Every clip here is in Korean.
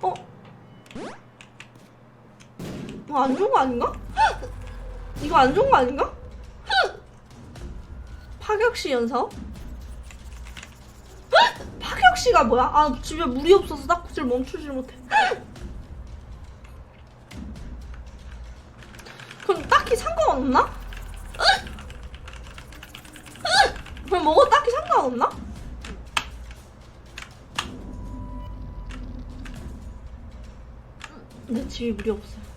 어? 이거 안 좋은 거 아닌가? 이거 안 좋은 거 아닌가? 파격시 연사업? 파격시가 뭐야? 아, 집에 물이 없어서 닦질 멈추질 못해. 그럼 딱히 상관없나? 그럼 먹어도 딱히 상관없나? 내 집에 물이 없어요.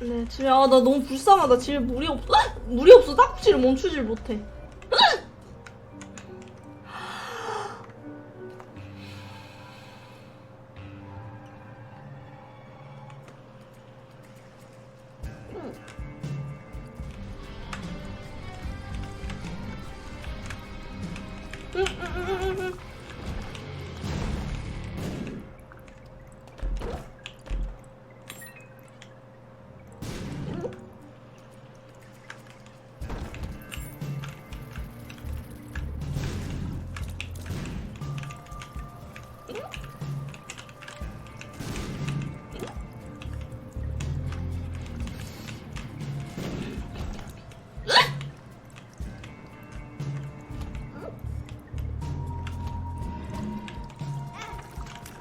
네, 집에, 나 너무 불쌍하다. 집에 물이 없어. 닦지를 멈추질 못해.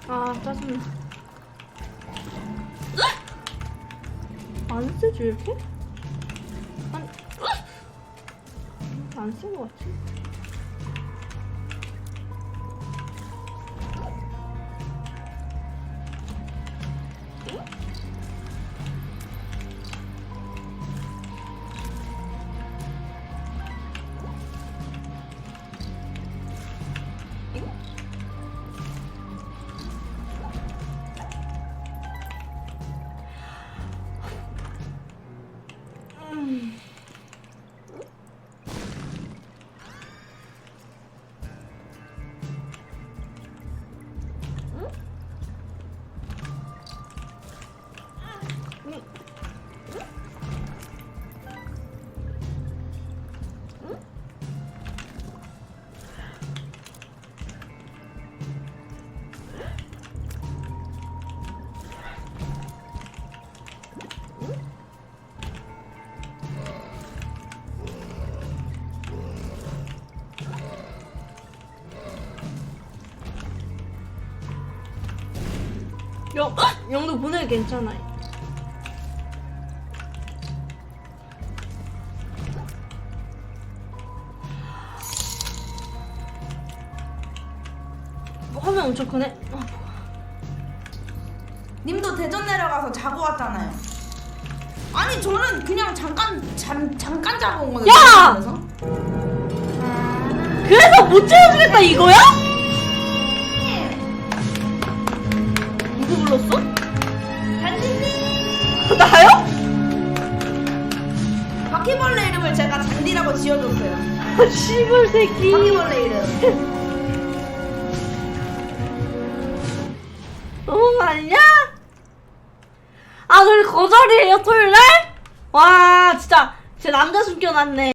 아, 짜증나. 안 쓰지, 이렇게? 안 쓴 것 같지? 영도 보내도 괜찮아요. 화면 엄청 크네. 님도 대전 내려가서 자고 왔잖아요. 아니 저는 그냥 잠깐 자고 온 거는. 야! 그래서 못 채워주겠다 이거야? 누구 불렀어? 잔디님. 나요? 바퀴벌레 이름을 제가 잔디라고 지어줬어요. 시골 새끼. 바퀴벌레 이름. 너무 많냐? 아, 우리 거절이에요, 토요일날? 와, 진짜 제 남자 숨겨놨네.